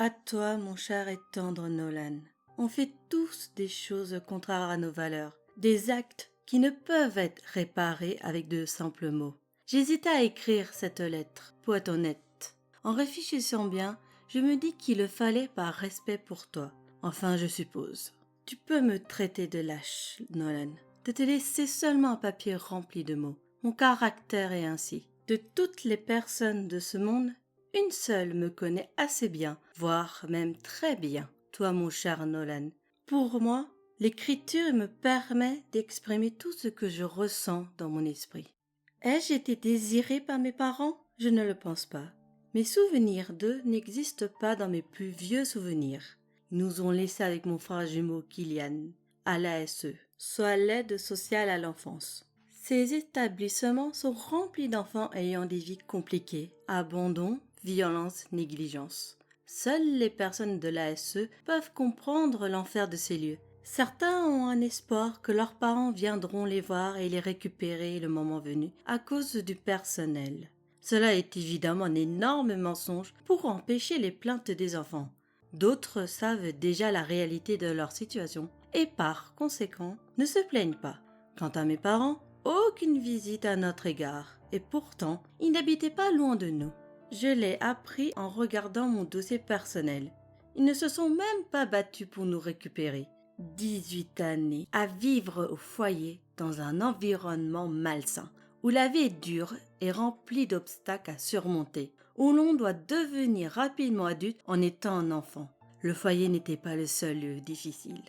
À toi, mon cher et tendre Nolan. On fait tous des choses contraires à nos valeurs, des actes qui ne peuvent être réparés avec de simples mots. J'hésitais à écrire cette lettre, pour être honnête. En réfléchissant bien, je me dis qu'il le fallait par respect pour toi. Enfin, je suppose. Tu peux me traiter de lâche, Nolan, de te laisser seulement un papier rempli de mots. Mon caractère est ainsi. De toutes les personnes de ce monde, une seule me connaît assez bien, voire même très bien, toi mon cher Nolan. Pour moi, l'écriture me permet d'exprimer tout ce que je ressens dans mon esprit. Ai-je été désirée par mes parents? Je ne le pense pas. Mes souvenirs d'eux n'existent pas dans mes plus vieux souvenirs. Ils nous ont laissés avec mon frère jumeau Kylian, à l'ASE, soit l'aide sociale à l'enfance. Ces établissements sont remplis d'enfants ayant des vies compliquées, abandon, violence, négligence. Seules les personnes de l'ASE peuvent comprendre l'enfer de ces lieux. Certains ont un espoir que leurs parents viendront les voir et les récupérer le moment venu à cause du personnel. Cela est évidemment un énorme mensonge pour empêcher les plaintes des enfants. D'autres savent déjà la réalité de leur situation et par conséquent ne se plaignent pas. Quant à mes parents, aucune visite à notre égard et pourtant ils n'habitaient pas loin de nous. Je l'ai appris en regardant mon dossier personnel. Ils ne se sont même pas battus pour nous récupérer. 18 années à vivre au foyer dans un environnement malsain, où la vie est dure et remplie d'obstacles à surmonter, où l'on doit devenir rapidement adulte en étant un enfant. Le foyer n'était pas le seul lieu difficile.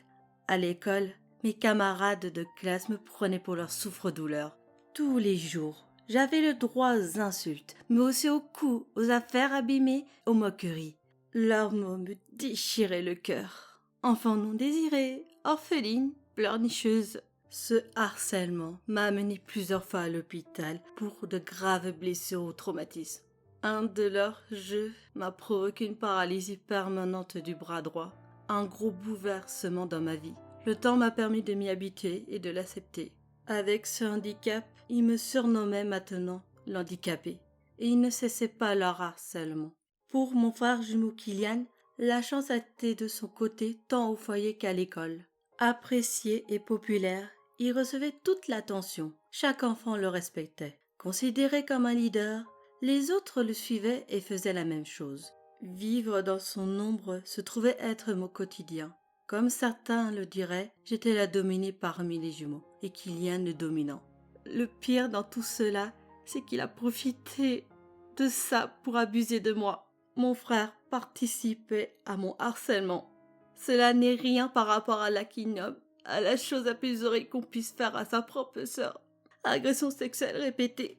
À l'école, mes camarades de classe me prenaient pour leur souffre-douleur. Tous les jours, j'avais le droit aux insultes, mais aussi aux coups, aux affaires abîmées, aux moqueries. Leurs mots me déchiraient le cœur. Enfant non désiré, orpheline, pleurnicheuse. Ce harcèlement m'a amené plusieurs fois à l'hôpital pour de graves blessures ou traumatismes. Un de leurs jeux m'a provoqué une paralysie permanente du bras droit, un gros bouleversement dans ma vie. Le temps m'a permis de m'y habituer et de l'accepter. Avec ce handicap, ils me surnommaient maintenant l'handicapé, et ils ne cessaient pas leur harcèlement. Pour mon frère jumeau Kylian, la chance a été de son côté tant au foyer qu'à l'école. Apprécié et populaire, il recevait toute l'attention. Chaque enfant le respectait. Considéré comme un leader, les autres le suivaient et faisaient la même chose. Vivre dans son ombre se trouvait être mon quotidien. Comme certains le diraient, j'étais la dominée parmi les jumeaux et Kylian le dominant. Le pire dans tout cela, c'est qu'il a profité de ça pour abuser de moi. Mon frère participait à mon harcèlement. Cela n'est rien par rapport à l'aquinobre, à la chose la plus horrible qu'on puisse faire à sa propre sœur. Agression sexuelle répétée.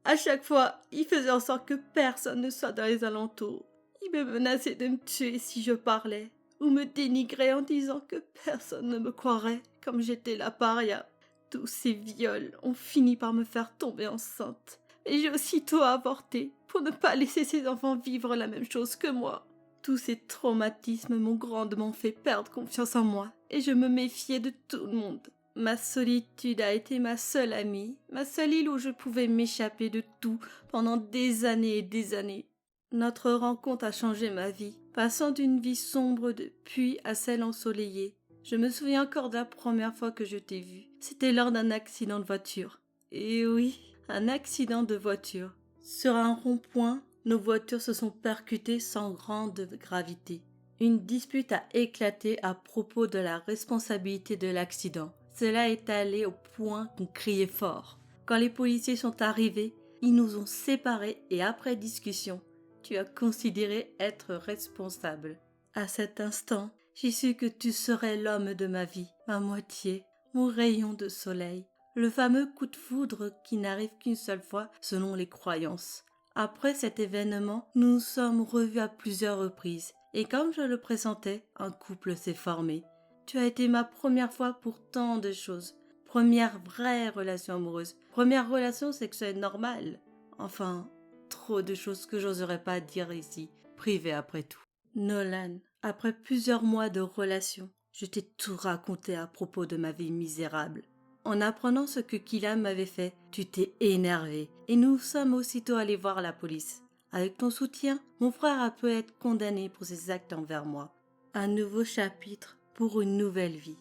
À chaque fois, il faisait en sorte que personne ne soit dans les alentours. Il me menaçait de me tuer si je parlais, ou me dénigrait en disant que personne ne me croirait, comme j'étais la paria. Tous ces viols ont fini par me faire tomber enceinte. Et j'ai aussitôt avorté pour ne pas laisser ces enfants vivre la même chose que moi. Tous ces traumatismes m'ont grandement fait perdre confiance en moi et je me méfiais de tout le monde. Ma solitude a été ma seule amie, ma seule île où je pouvais m'échapper de tout pendant des années et des années. Notre rencontre a changé ma vie, passant d'une vie sombre depuis à celle ensoleillée. Je me souviens encore de la première fois que je t'ai vue. C'était lors d'un accident de voiture. Et oui, un accident de voiture. Sur un rond-point, nos voitures se sont percutées sans grande gravité. Une dispute a éclaté à propos de la responsabilité de l'accident. Cela est allé au point qu'on criait fort. Quand les policiers sont arrivés, ils nous ont séparés et après discussion, tu as considéré être responsable. À cet instant, j'ai su que tu serais l'homme de ma vie, ma moitié, mon rayon de soleil, le fameux coup de foudre qui n'arrive qu'une seule fois selon les croyances. Après cet événement, nous nous sommes revus à plusieurs reprises et comme je le pressentais, un couple s'est formé. Tu as été ma première fois pour tant de choses. Première vraie relation amoureuse, première relation sexuelle normale. Enfin, trop de choses que j'oserais pas dire ici, privées après tout. Nolan, après plusieurs mois de relation, je t'ai tout raconté à propos de ma vie misérable. En apprenant ce que Kylian m'avait fait, tu t'es énervé et nous sommes aussitôt allés voir la police. Avec ton soutien, mon frère a pu être condamné pour ses actes envers moi. Un nouveau chapitre pour une nouvelle vie.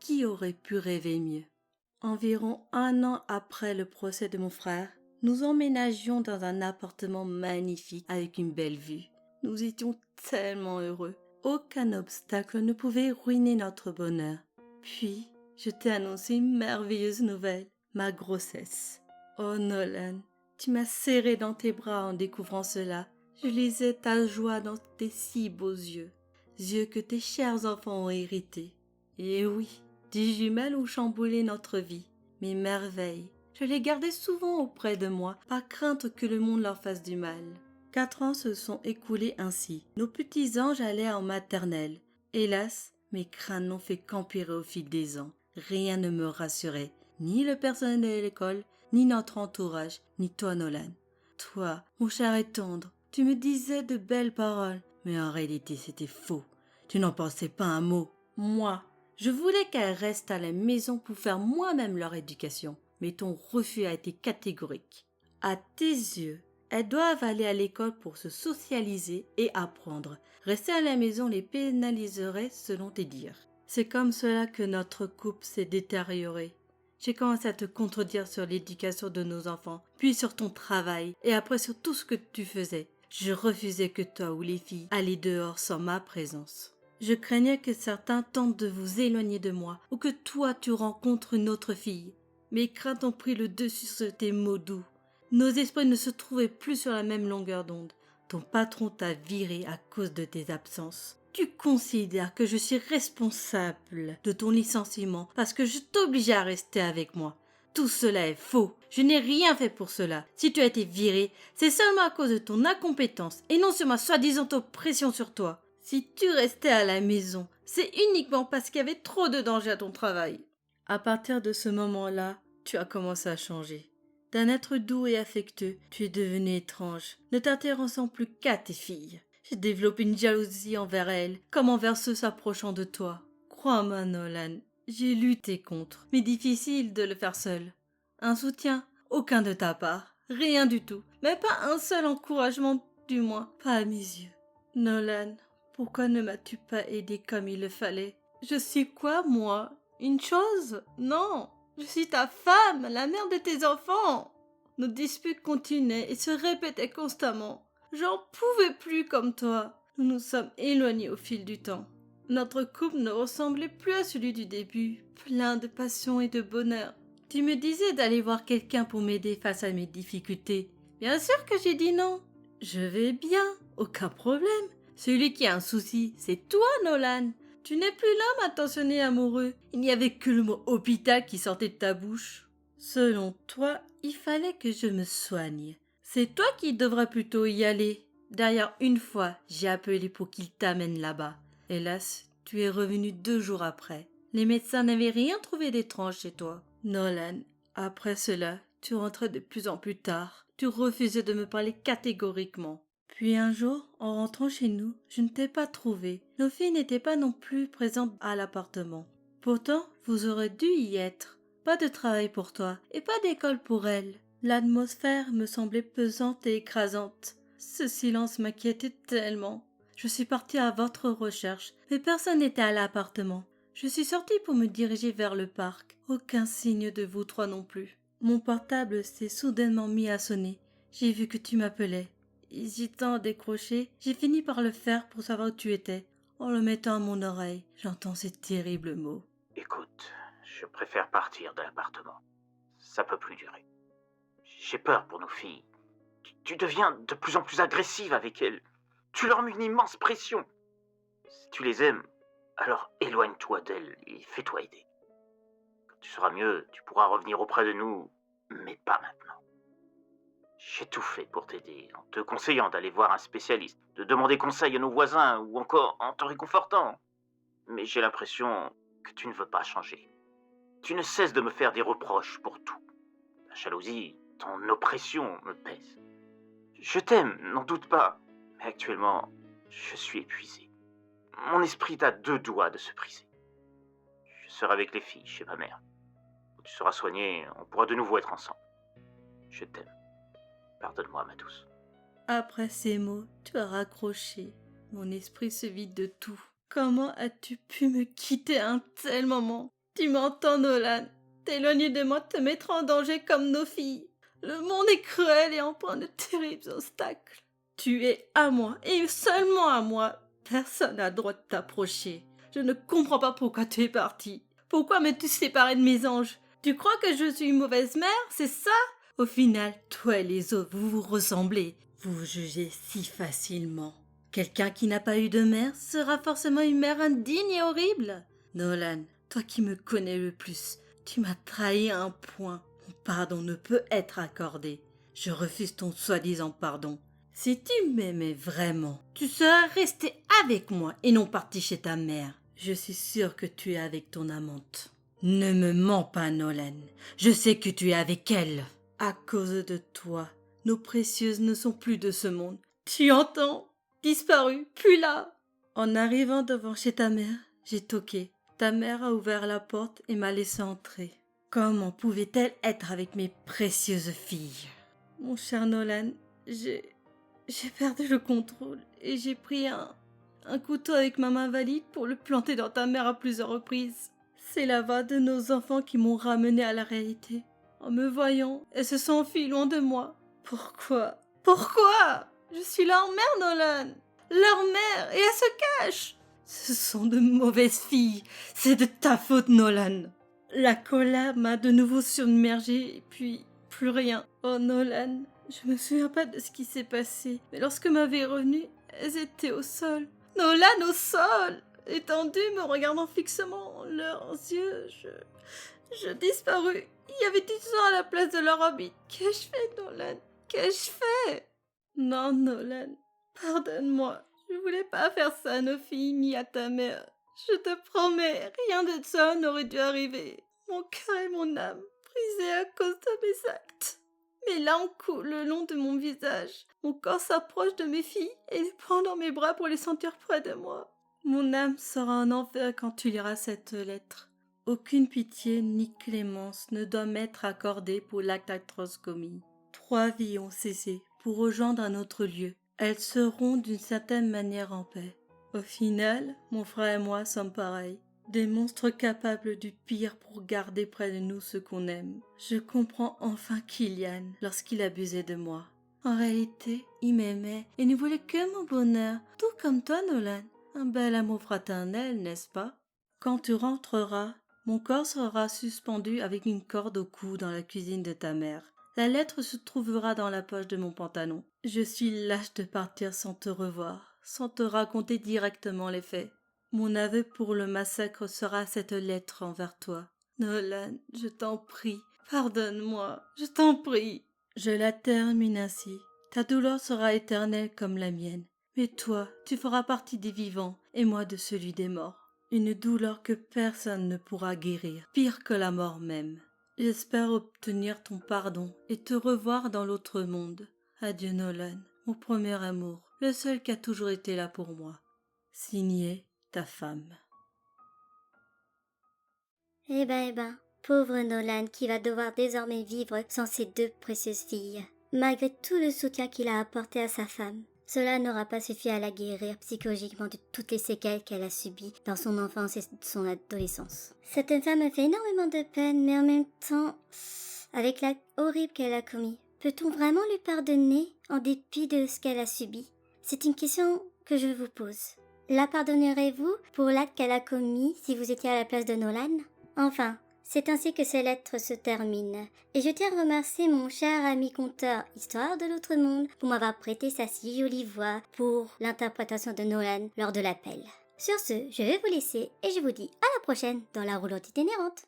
Qui aurait pu rêver mieux? Environ 1 an après le procès de mon frère, nous emménagions dans un appartement magnifique avec une belle vue. Nous étions tellement heureux. Aucun obstacle ne pouvait ruiner notre bonheur. Puis, je t'ai annoncé une merveilleuse nouvelle, ma grossesse. Oh Nolan, tu m'as serré dans tes bras en découvrant cela. Je lisais ta joie dans tes si beaux yeux que tes chers enfants ont hérités. Et oui, des jumelles ont chamboulé notre vie, mes merveilles. Je les gardais souvent auprès de moi, par crainte que le monde leur fasse du mal. 4 ans se sont écoulés ainsi. Nos petits anges allaient en maternelle. Hélas, mes craintes n'ont fait qu'empirer au fil des ans. Rien ne me rassurait, ni le personnel de l'école, ni notre entourage, ni toi, Nolan. Toi, mon cher et tendre, tu me disais de belles paroles, mais en réalité c'était faux. Tu n'en pensais pas un mot. Moi, je voulais qu'elles restent à la maison pour faire moi-même leur éducation, mais ton refus a été catégorique. À tes yeux, elles doivent aller à l'école pour se socialiser et apprendre. Rester à la maison les pénaliserait selon tes dires. C'est comme cela que notre couple s'est détérioré. J'ai commencé à te contredire sur l'éducation de nos enfants, puis sur ton travail, et après sur tout ce que tu faisais. Je refusais que toi ou les filles allaient dehors sans ma présence. Je craignais que certains tentent de vous éloigner de moi, ou que toi tu rencontres une autre fille. Mes craintes ont pris le dessus sur tes mots doux. Nos esprits ne se trouvaient plus sur la même longueur d'onde. Ton patron t'a viré à cause de tes absences. Tu considères que je suis responsable de ton licenciement parce que je t'obligeais à rester avec moi. Tout cela est faux. Je n'ai rien fait pour cela. Si tu as été viré, c'est seulement à cause de ton incompétence et non sur ma soi-disant oppression sur toi. Si tu restais à la maison, c'est uniquement parce qu'il y avait trop de danger à ton travail. À partir de ce moment-là, tu as commencé à changer. D'un être doux et affectueux, tu es devenu étrange, ne t'intéressant plus qu'à tes filles. J'ai développé une jalousie envers elles, comme envers ceux s'approchant de toi. Crois-moi, Nolan, j'ai lutté contre, mais difficile de le faire seul. Un soutien, aucun de ta part, rien du tout, mais pas un seul encouragement, du moins, pas à mes yeux. Nolan, pourquoi ne m'as-tu pas aidé comme il le fallait? Je suis quoi, moi? Une chose? Non! Je suis ta femme, la mère de tes enfants. Nos disputes continuaient et se répétaient constamment. J'en pouvais plus comme toi. Nous nous sommes éloignés au fil du temps. Notre couple ne ressemblait plus à celui du début, plein de passion et de bonheur. Tu me disais d'aller voir quelqu'un pour m'aider face à mes difficultés. Bien sûr que j'ai dit non. Je vais bien, aucun problème. Celui qui a un souci, c'est toi, Nolan. Tu n'es plus l'homme attentionné et amoureux. Il n'y avait que le mot hôpital qui sortait de ta bouche. Selon toi, il fallait que je me soigne. C'est toi qui devrais plutôt y aller. D'ailleurs, une fois, j'ai appelé pour qu'il t'amène là-bas. Hélas, tu es revenu 2 jours après. Les médecins n'avaient rien trouvé d'étrange chez toi. Nolan, après cela, tu rentrais de plus en plus tard. Tu refusais de me parler catégoriquement. Puis un jour, en rentrant chez nous, je ne t'ai pas trouvé. Nos filles n'étaient pas non plus présentes à l'appartement. Pourtant, vous aurez dû y être. Pas de travail pour toi et pas d'école pour elles. L'atmosphère me semblait pesante et écrasante. Ce silence m'inquiétait tellement. Je suis partie à votre recherche, mais personne n'était à l'appartement. Je suis sortie pour me diriger vers le parc. Aucun signe de vous trois non plus. Mon portable s'est soudainement mis à sonner. J'ai vu que tu m'appelais. Hésitant à décrocher, j'ai fini par le faire pour savoir où tu étais. En le mettant à mon oreille, j'entends ces terribles mots. Écoute, je préfère partir de l'appartement. Ça peut plus durer. J'ai peur pour nos filles. Tu deviens de plus en plus agressive avec elles. Tu leur mets une immense pression. Si tu les aimes, alors éloigne-toi d'elles et fais-toi aider. Quand tu seras mieux, tu pourras revenir auprès de nous, mais pas maintenant. J'ai tout fait pour t'aider, en te conseillant d'aller voir un spécialiste, de demander conseil à nos voisins ou encore en te réconfortant. Mais j'ai l'impression que tu ne veux pas changer. Tu ne cesses de me faire des reproches pour tout. Ta jalousie, ton oppression me pèse. Je t'aime, n'en doute pas, mais actuellement, je suis épuisé. Mon esprit est à 2 doigts de se briser. Je serai avec les filles chez ma mère. Quand tu seras soigné, on pourra de nouveau être ensemble. Je t'aime. Pardonne-moi, ma douce. Après ces mots, tu as raccroché. Mon esprit se vide de tout. Comment as-tu pu me quitter à un tel moment? Tu m'entends, Nolan? T'éloigner de moi te mettra en danger comme nos filles. Le monde est cruel et empreint de terribles obstacles. Tu es à moi, et seulement à moi. Personne n'a le droit de t'approcher. Je ne comprends pas pourquoi tu es parti. Pourquoi m'es-tu séparé de mes anges? Tu crois que je suis une mauvaise mère, c'est ça? Au final, toi et les autres, vous vous ressemblez. Vous vous jugez si facilement. Quelqu'un qui n'a pas eu de mère sera forcément une mère indigne et horrible. Nolan, toi qui me connais le plus, tu m'as trahi à un point. Mon pardon ne peut être accordé. Je refuse ton soi-disant pardon. Si tu m'aimais vraiment, tu serais resté avec moi et non parti chez ta mère. Je suis sûre que tu es avec ton amante. Ne me mens pas, Nolan. Je sais que tu es avec elle. À cause de toi, nos précieuses ne sont plus de ce monde. Tu entends? Disparu, plus là. En arrivant devant chez ta mère, j'ai toqué. Ta mère a ouvert la porte et m'a laissé entrer. Comment pouvait-elle être avec mes précieuses filles? Mon cher Nolan, j'ai perdu le contrôle et j'ai pris un couteau avec ma main valide pour le planter dans ta mère à plusieurs reprises. C'est la voix de nos enfants qui m'ont ramené à la réalité. En me voyant, elles se sont enfuies loin de moi. Pourquoi? Pourquoi? Je suis leur mère, Nolan. Leur mère, et elles se cachent. Ce sont de mauvaises filles. C'est de ta faute, Nolan. La colère m'a de nouveau submergée et puis plus rien. Oh, Nolan, je me souviens pas de ce qui s'est passé. Mais lorsque ma vie est revenue, elles étaient au sol. Nolan au sol, étendues, me regardant fixement. Leurs yeux, je disparus. Il y avait du sang à la place de leur habit. Qu'ai-je fait, Nolan? Qu'ai-je fait? Non, Nolan, pardonne-moi. Je voulais pas faire ça à nos filles ni à ta mère. Je te promets, rien de ça n'aurait dû arriver. Mon cœur et mon âme brisés à cause de mes actes. Mes larmes coulent le long de mon visage. Mon corps s'approche de mes filles et les prend dans mes bras pour les sentir près de moi. Mon âme sera en enfer quand tu liras cette lettre. Aucune pitié ni clémence ne doit m'être accordée pour l'acte atroce commis. 3 vies ont cessé pour rejoindre un autre lieu. Elles seront d'une certaine manière en paix. Au final, mon frère et moi sommes pareils. Des monstres capables du pire pour garder près de nous ce qu'on aime. Je comprends enfin Killian lorsqu'il abusait de moi. En réalité, il m'aimait et ne voulait que mon bonheur, tout comme toi, Nolan. Un bel amour fraternel, n'est-ce pas? Quand tu rentreras, mon corps sera suspendu avec une corde au cou dans la cuisine de ta mère. La lettre se trouvera dans la poche de mon pantalon. Je suis lâche de partir sans te revoir, sans te raconter directement les faits. Mon aveu pour le massacre sera cette lettre envers toi. Nolan, je t'en prie, pardonne-moi, je t'en prie. Je la termine ainsi. Ta douleur sera éternelle comme la mienne. Mais toi, tu feras partie des vivants et moi de celui des morts. Une douleur que personne ne pourra guérir, pire que la mort même. J'espère obtenir ton pardon et te revoir dans l'autre monde. Adieu Nolan, mon premier amour, le seul qui a toujours été là pour moi. Signé, ta femme. Eh ben, pauvre Nolan qui va devoir désormais vivre sans ses 2 précieuses filles. Malgré tout le soutien qu'il a apporté à sa femme, cela n'aura pas suffi à la guérir psychologiquement de toutes les séquelles qu'elle a subies dans son enfance et son adolescence. Cette femme me fait énormément de peine, mais en même temps, avec l'acte horrible qu'elle a commis, peut-on vraiment lui pardonner en dépit de ce qu'elle a subi? C'est une question que je vous pose. La pardonnerez-vous pour l'acte qu'elle a commis si vous étiez à la place de Nolan? Enfin, c'est ainsi que ces lettres se terminent. Et je tiens à remercier mon cher ami conteur Histoire de l'Autre Monde pour m'avoir prêté sa si jolie voix pour l'interprétation de Nolan lors de l'appel. Sur ce, je vais vous laisser et je vous dis à la prochaine dans la roulotte itinérante.